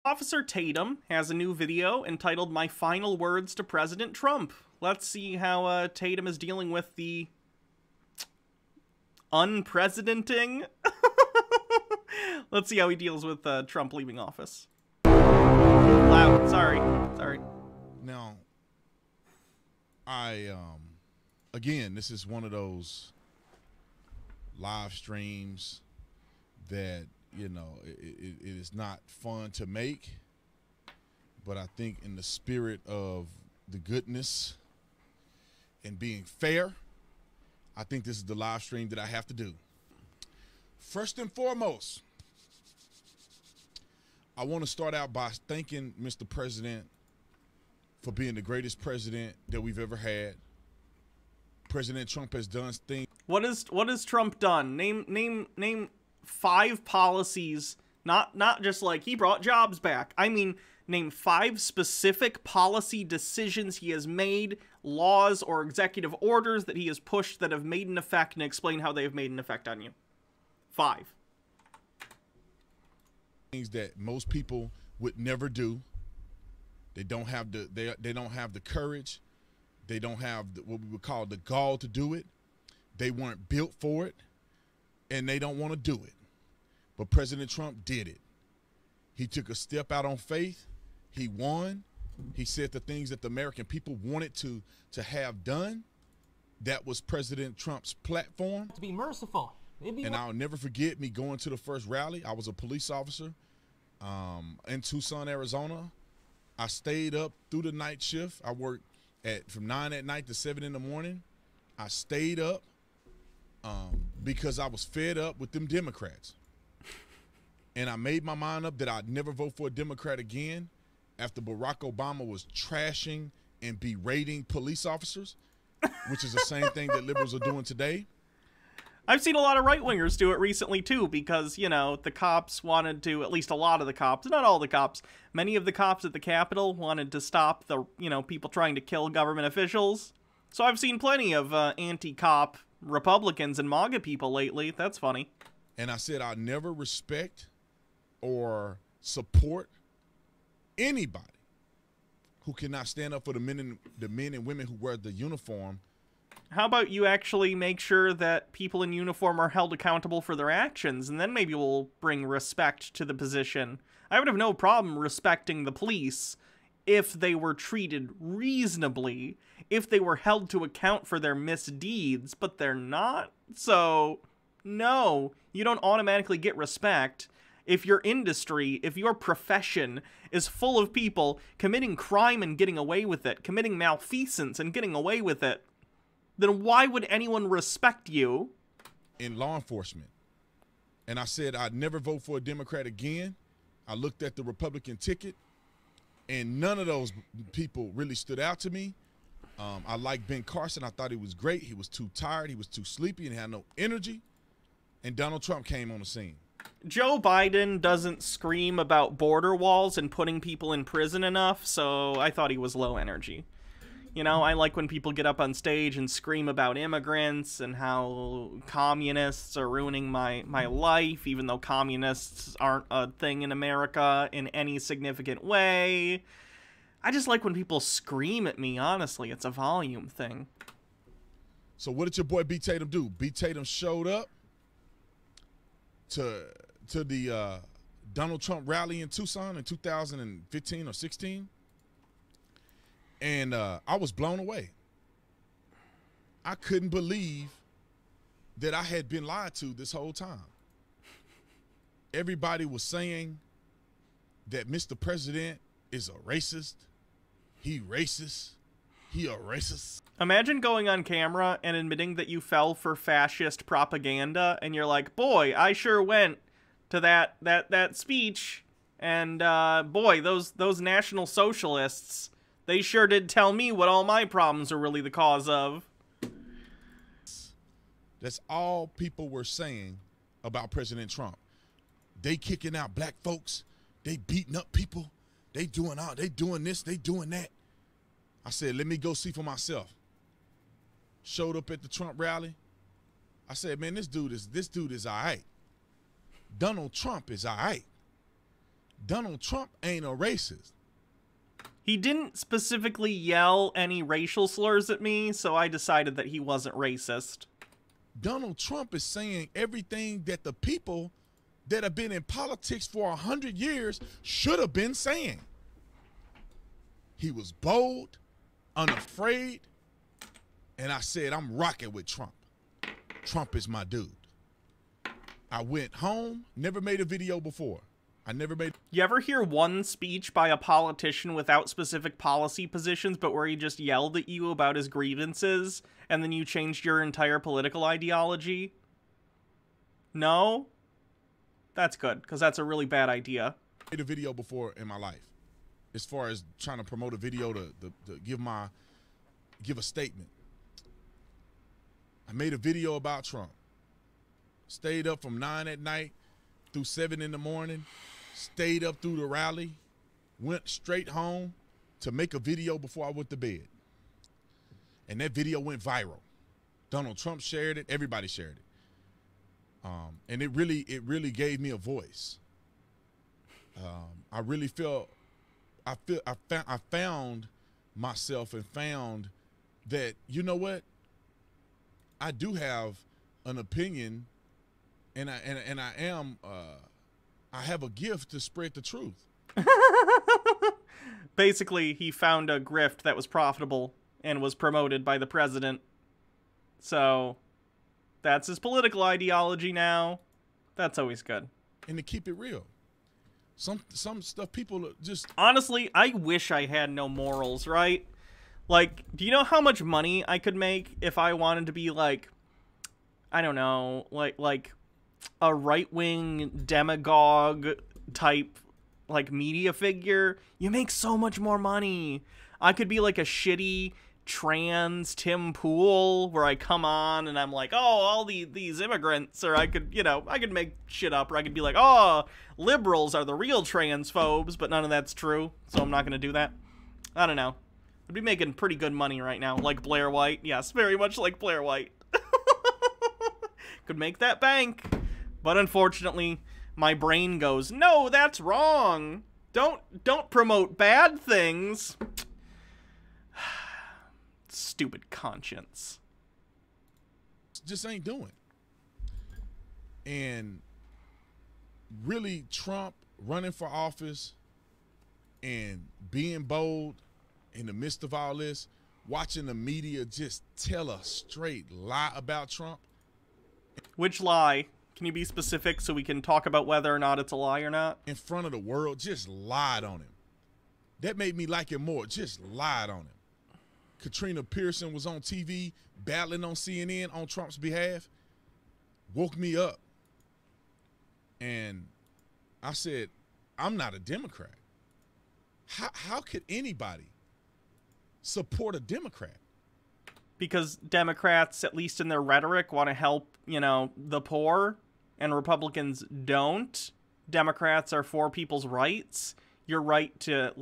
Officer Tatum has a new video entitled My Final Words to President Trump. Let's see how Tatum is dealing with the unprecedenting. Let's see how he deals with Trump leaving office. Loud. Sorry. Now, again, this is one of those live streams that, you know, it is not fun to make, but I think in the spirit of the goodness and being fair, I think this is the live stream that I have to do. First and foremost, I want to start out by thanking Mr. President for being the greatest president that we've ever had. President Trump has done things. What has Trump done? Name 5 policies, not just like he brought jobs back. I mean, name 5 specific policy decisions he has made, laws or executive orders that he has pushed that have made an effect, and explain how they have made an effect on you. 5. Things that most people would never do. They don't have the they don't have the courage. They don't have what we would call the gall to do it. They weren't built for it, and they don't want to do it. But President Trump did it. He took a step out on faith. He won. He said the things that the American people wanted to have done. That was President Trump's platform. To be merciful. And I'll never forget me going to the first rally. I was a police officer in Tucson, Arizona. I stayed up through the night shift. I worked from 9 at night to 7 in the morning. I stayed up because I was fed up with them Democrats. And I made my mind up that I'd never vote for a Democrat again after Barack Obama was trashing and berating police officers, which is the same thing that liberals are doing today. I've seen a lot of right-wingers do it recently, too, because, you know, the cops wanted to, at least a lot of the cops, not all the cops, many of the cops at the Capitol wanted to stop the, you know, people trying to kill government officials. So I've seen plenty of anti-cop Republicans and MAGA people lately. That's funny. And I said I'll never respect or support anybody who cannot stand up for the men and women who wear the uniform. How about you actually make sure that people in uniform are held accountable for their actions, and then maybe we'll bring respect to the position. I would have no problem respecting the police if they were treated reasonably, if they were held to account for their misdeeds, but they're not. So, no, you don't automatically get respect if your industry, if your profession is full of people committing crime and getting away with it, committing malfeasance and getting away with it. Then why would anyone respect you? In law enforcement. And I said I'd never vote for a Democrat again. I looked at the Republican ticket, and none of those people really stood out to me. I liked Ben Carson. I thought he was great. He was too tired. He was too sleepy and had no energy. And Donald Trump came on the scene. Joe Biden doesn't scream about border walls and putting people in prison enough, so I thought he was low energy. You know, I like when people get up on stage and scream about immigrants and how communists are ruining my life, even though communists aren't a thing in America in any significant way. I just like when people scream at me, honestly. It's a volume thing. So what did your boy B. Tatum do? B. Tatum showed up to the Donald Trump rally in Tucson in 2015 or 16. And I was blown away. I couldn't believe that I had been lied to this whole time. Everybody was saying that Mr. President is a racist. He racist. He a racist. Imagine going on camera and admitting that you fell for fascist propaganda, and you're like, boy, I sure went to that speech, and boy, those National Socialists, they sure did tell me what all my problems are really the cause of. That's all people were saying about President Trump. They kicking out black folks. They beating up people. They doing this, they doing that. I said, let me go see for myself. Showed up at the Trump rally. I said, man, this dude is all right. Donald Trump is all right. Donald Trump ain't a racist. He didn't specifically yell any racial slurs at me, so I decided that he wasn't racist. Donald Trump is saying everything that the people that have been in politics for 100 years should have been saying. He was bold, unafraid, and I said, I'm rocking with Trump. Trump is my dude. I went home, never made a video before. You ever hear one speech by a politician without specific policy positions, but where he just yelled at you about his grievances, and then you changed your entire political ideology? No? That's good, because that's a really bad idea. Made a video before in my life, as far as trying to promote a video to give a statement. I made a video about Trump. Stayed up from 9 at night through 7 in the morning. Stayed up through the rally, went straight home to make a video before I went to bed. And that video went viral. Donald Trump shared it, everybody shared it. And it really gave me a voice. I really felt, I found myself and found that, you know what? I do have an opinion, and I have a gift to spread the truth. Basically, he found a grift that was profitable and was promoted by the president. So, that's his political ideology now. That's always good. And to keep it real, some stuff people just... Honestly, I wish I had no morals, right? Like, do you know how much money I could make if I wanted to be like, I don't know, like a right-wing demagogue type, like, media figure? You make so much more money. I could be like a shitty trans Tim Pool where I come on and I'm like, oh, all these immigrants, or I could, I could make shit up, or I could be like, oh, liberals are the real transphobes, but none of that's true, so I'm not going to do that. I don't know. I'd be making pretty good money right now, like Blair White. Yes, very much like Blair White. Could make that bank. But unfortunately, my brain goes, no, that's wrong. Don't promote bad things. Stupid conscience. Just ain't doing. And really, Trump running for office and being bold in the midst of all this, watching the media just tell a straight lie about Trump. Which lie? Can you be specific so we can talk about whether or not it's a lie or not? In front of the world, just lied on him. That made me like him more. Just lied on him. Katrina Pearson was on TV battling on CNN on Trump's behalf. Woke me up. And I said, I'm not a Democrat. How could anybody support a Democrat? Because Democrats, at least in their rhetoric, want to help, the poor, and Republicans don't. Democrats are for people's rights. Your right to,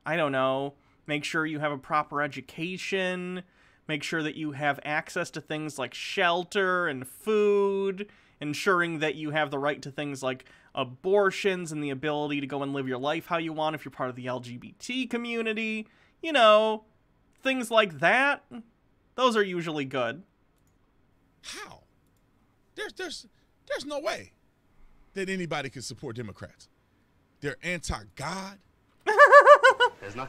I don't know, make sure you have a proper education, make sure that you have access to things like shelter and food, ensuring that you have the right to things like abortions and the ability to go and live your life how you want if you're part of the LGBT community. Things like that. Those are usually good. How? There's no way that anybody can support Democrats. They're anti-God.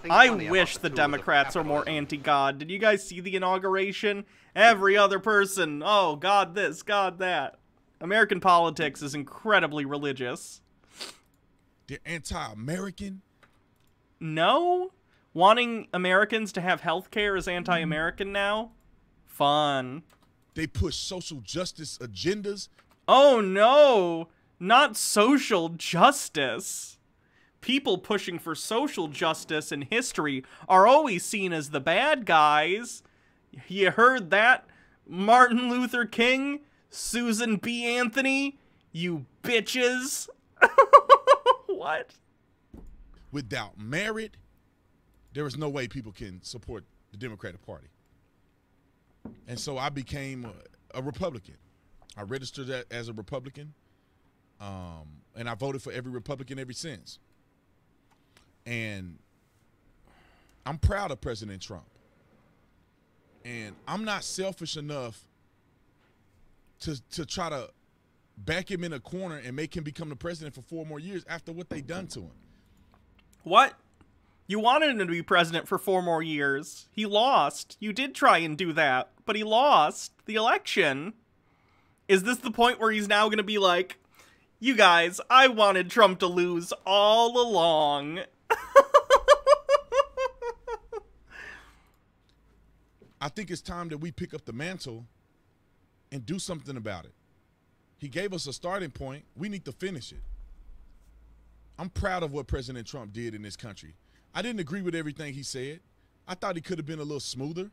I wish the Democrats are more anti-God. Did you guys see the inauguration? Every other person, oh, God this, God that. American politics is incredibly religious. They're anti-American. No? Wanting Americans to have health care is anti-American now? Fun. They push social justice agendas. Oh no! Not social justice. People pushing for social justice in history are always seen as the bad guys. You heard that? Martin Luther King? Susan B. Anthony? You bitches? What? Without merit, there is no way people can support the Democratic Party. And so I became a Republican. I registered as a Republican. And I voted for every Republican ever since. And I'm proud of President Trump. And I'm not selfish enough to try to back him in a corner and make him become the president for 4 more years after what they done to him. What? You wanted him to be president for 4 more years. He lost. You did try and do that, but he lost the election. Is this the point where he's now going to be like, you guys, I wanted Trump to lose all along. I think it's time that we pick up the mantle and do something about it. He gave us a starting point. We need to finish it. I'm proud of what President Trump did in this country. I didn't agree with everything he said. I thought he could have been a little smoother.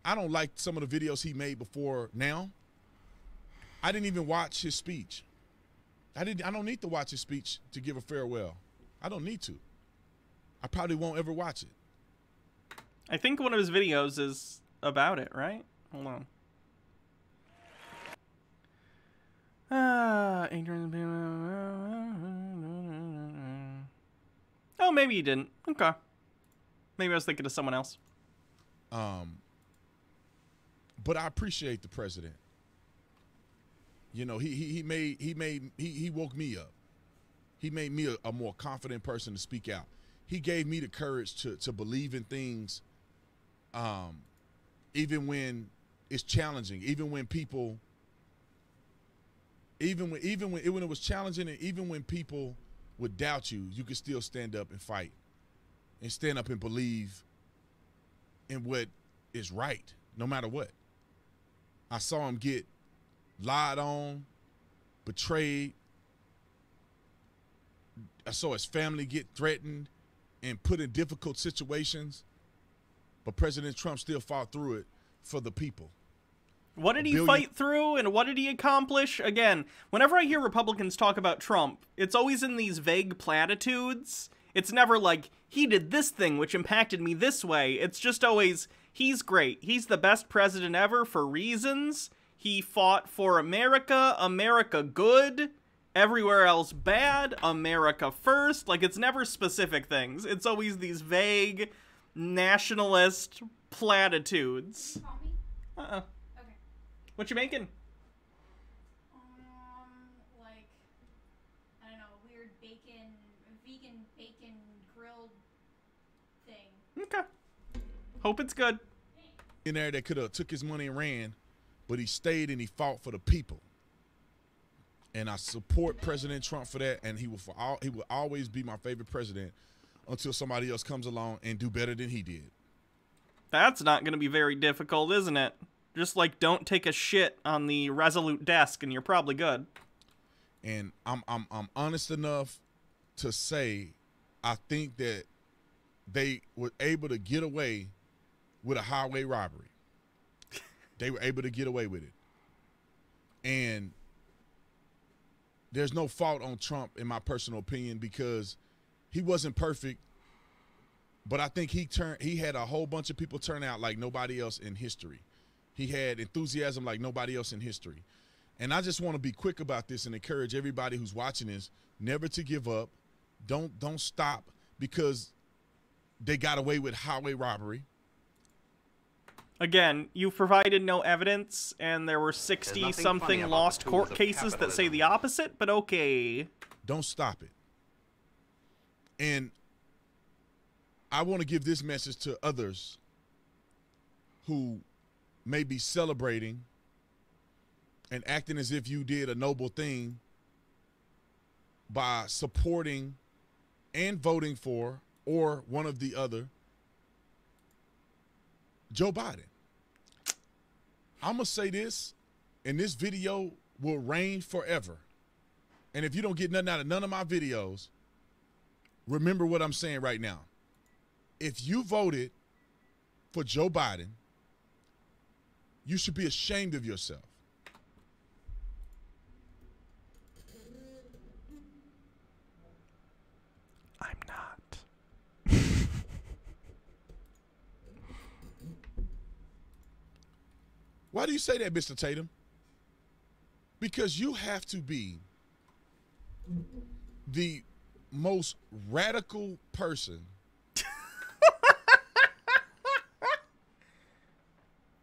I don't like some of the videos he made before now. I didn't even watch his speech. I don't need to watch his speech to give a farewell. I don't need to. I probably won't ever watch it. I think one of his videos is about it, right? Hold on. Oh, maybe he didn't. Okay. Maybe I was thinking of someone else. But I appreciate the president. You know, he woke me up. He made me a more confident person to speak out. He gave me the courage to believe in things, even when it's challenging, even when people, even when it was challenging, and even when people would doubt you, you could still stand up and fight, and stand up and believe in what is right, no matter what. I saw him get lied on, betrayed. I saw his family get threatened and put in difficult situations, but President Trump still fought through it for the people. What did he fight through, and what did he accomplish? Again, whenever I hear Republicans talk about Trump, it's always in these vague platitudes. It's never like, he did this thing which impacted me this way. It's just always, he's great. He's the best president ever for reasons. He fought for America, America good, everywhere else bad, America first. Like, it's never specific things. It's always these vague nationalist platitudes. Call me? Okay. What you making? Like, I don't know, weird vegan bacon grilled thing. Okay. Hope it's good. In there that could have took his money and ran, but he stayed and he fought for the people. And I support President Trump for that, and he will always be my favorite president until somebody else comes along and do better than he did. That's not going to be very difficult, isn't it? Just like, don't take a shit on the Resolute desk and you're probably good. And I'm honest enough to say I think that they were able to get away with a highway robbery. They were able to get away with it. And there's no fault on Trump, in my personal opinion, because he wasn't perfect, but I think he had a whole bunch of people turn out like nobody else in history. He had enthusiasm like nobody else in history. And I just want to be quick about this and encourage everybody who's watching this never to give up. Don't stop because they got away with highway robbery. Again, you've provided no evidence, and there were 60-something lost court cases that say the opposite, but okay. Don't stop it. And I want to give this message to others who may be celebrating and acting as if you did a noble thing by supporting and voting for, or one of the other, Joe Biden. I'm going to say this, and this video will reign forever. And if you don't get nothing out of none of my videos, remember what I'm saying right now. If you voted for Joe Biden, you should be ashamed of yourself. I'm not. Why do you say that, Mr. Tatum? Because you have to be the most radical person.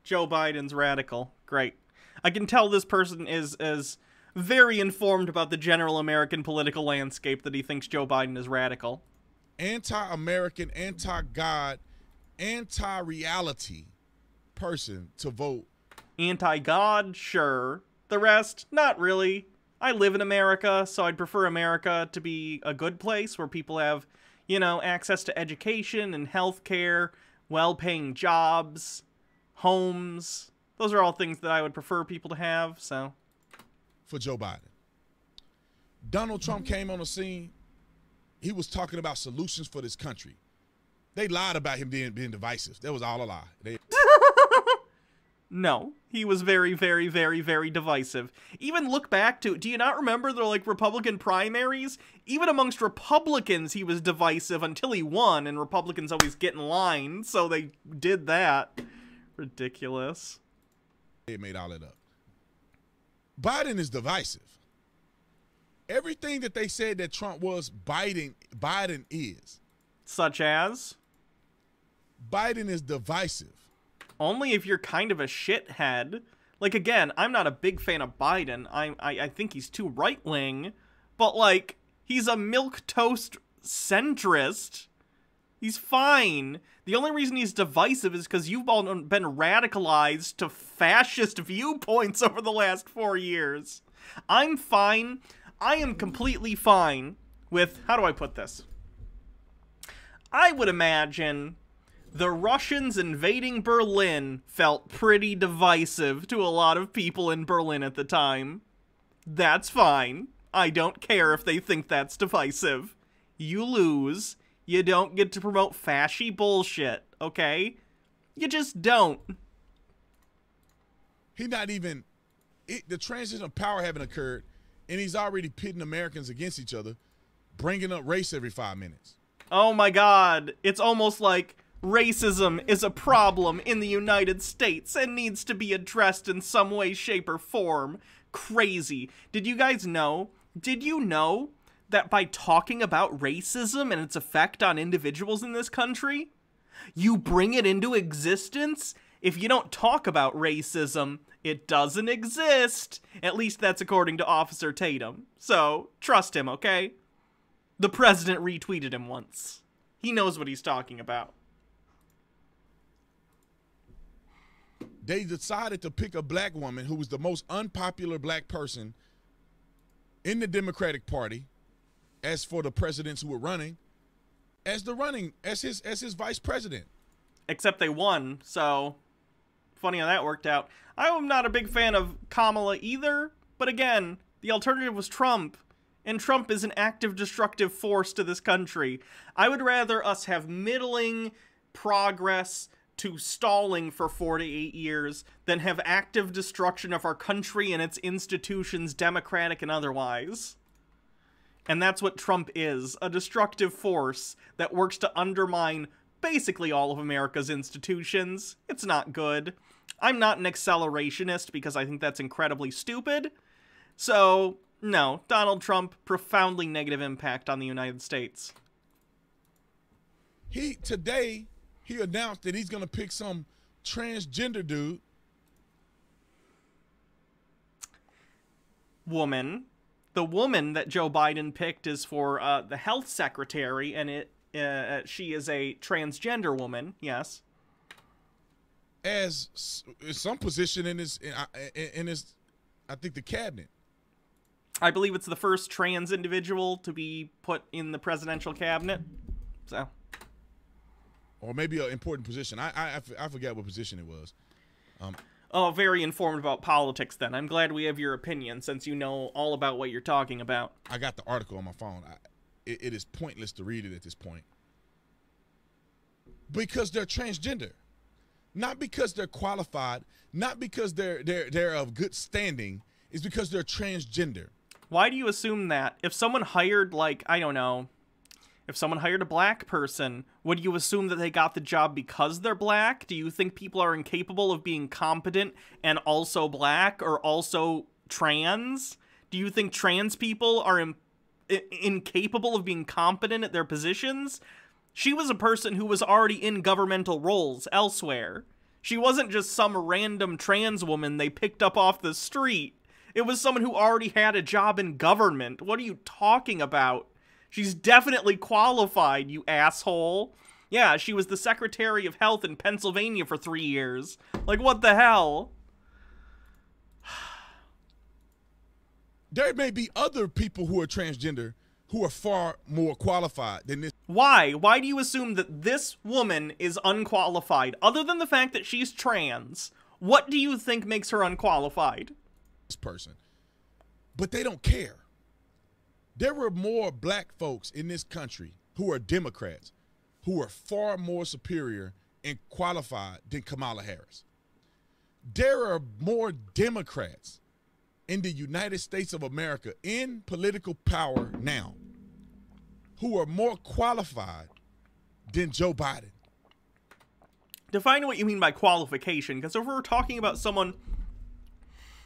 Joe Biden's radical. Great. I can tell this person is very informed about the general American political landscape that he thinks Joe Biden is radical. Anti-American, anti-God, anti-reality person to vote. Anti-God, sure. The rest, not really. I live in America, so I'd prefer America to be a good place where people have, you know, access to education and healthcare, well-paying jobs, homes. Those are all things that I would prefer people to have, so. For Joe Biden. Donald Trump came on the scene. He was talking about solutions for this country. They lied about him being divisive. That was all a lie. No, he was very, very, very, very divisive. Even look back to, do you not remember the, like, Republican primaries? Even amongst Republicans, he was divisive until he won, and Republicans always get in line, so they did that. Ridiculous. They made all that up. Biden is divisive. Everything that they said that Trump was, Biden is. Such as? Biden is divisive. Only if you're kind of a shithead. Like, again, I'm not a big fan of Biden. I think he's too right-wing. But, like, he's a milquetoast centrist. He's fine. The only reason he's divisive is because you've all been radicalized to fascist viewpoints over the last 4 years. I'm fine. I am completely fine with, how do I put this? I would imagine the Russians invading Berlin felt pretty divisive to a lot of people in Berlin at the time. That's fine. I don't care if they think that's divisive. You lose. You don't get to promote fashy bullshit, okay? You just don't. He not even, the transition of power haven't occurred, and he's already pitting Americans against each other, bringing up race every 5 minutes. Oh my God. It's almost like racism is a problem in the United States and needs to be addressed in some way, shape, or form. Crazy. Did you guys know? Did you know that by talking about racism and its effect on individuals in this country, you bring it into existence? If you don't talk about racism, it doesn't exist. At least that's according to Officer Tatum. So, trust him, okay? The president retweeted him once. He knows what he's talking about. They decided to pick a black woman who was the most unpopular black person in the Democratic Party, as for the presidents who were running, as his vice president. Except they won, so funny how that worked out. I'm not a big fan of Kamala either, but again, the alternative was Trump, and Trump is an active destructive force to this country. I would rather us have middling progress to stalling for 4 to 8 years than have active destruction of our country and its institutions, democratic and otherwise. And that's what Trump is, a destructive force that works to undermine basically all of America's institutions. It's not good. I'm not an accelerationist because I think that's incredibly stupid. So, no, Donald Trump, profoundly negative impact on the United States. Today, he announced that he's going to pick some transgender dude. Woman. The woman that Joe Biden picked is for the health secretary, and she is a transgender woman, yes. As some position in his, I think, the cabinet. I believe it's the first trans individual to be put in the presidential cabinet, so. Or maybe an important position. I forget what position it was. Oh, very informed about politics then. I'm glad we have your opinion since you know all about what you're talking about. I got the article on my phone. It is pointless to read it at this point. Because they're transgender. Not because they're qualified, not because they're of good standing. It's because they're transgender. Why do you assume that? If someone hired, like, I don't know, if someone hired a black person, would you assume that they got the job because they're black? Do you think people are incapable of being competent and also black or also trans? Do you think trans people are incapable of being competent at their positions. She was a person who was already in governmental roles elsewhere. She wasn't just some random trans woman they picked up off the street. It was someone who already had a job in government. What are you talking about? She's definitely qualified, you asshole. Yeah, she was the Secretary of Health in Pennsylvania for 3 years. Like, what the hell? There may be other people who are transgender who are far more qualified than this. Why? Why do you assume that this woman is unqualified? Other than the fact that she's trans, what do you think makes her unqualified? Person. But they don't care. There were more black folks in this country who are Democrats who are far more superior and qualified than Kamala Harris. There are more Democrats in the United States of America in political power now who are more qualified than Joe Biden. Define what you mean by qualification, because if we're talking about someone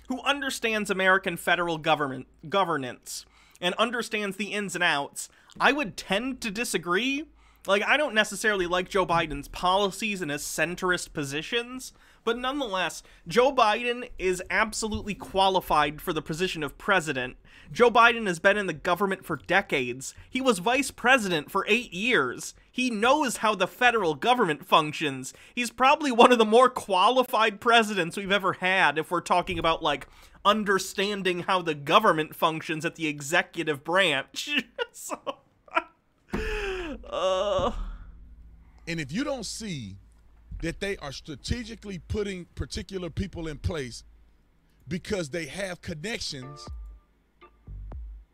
who understands American federal governance and understands the ins and outs, I would tend to disagree. Like, I don't necessarily like Joe Biden's policies and his centrist positions, but nonetheless, Joe Biden is absolutely qualified for the position of president. Joe Biden has been in the government for decades. He was vice president for 8 years. He knows how the federal government functions. He's probably one of the more qualified presidents we've ever had if we're talking about, like, understanding how the government functions at the executive branch. So... And if you don't see that they are strategically putting particular people in place because they have connections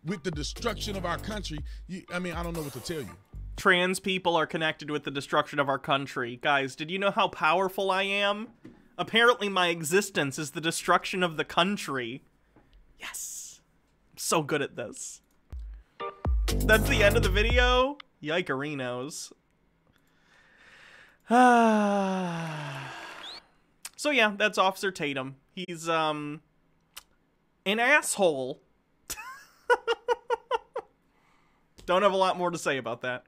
with the destruction of our country, I don't know what to tell you. Trans people are connected with the destruction of our country. Guys, did you know how powerful I am? Apparently my existence is the destruction of the country. Yes. I'm so good at this. That's the end of the video? Yikerinos. So yeah, that's Officer Tatum. He's, an asshole. Don't have a lot more to say about that.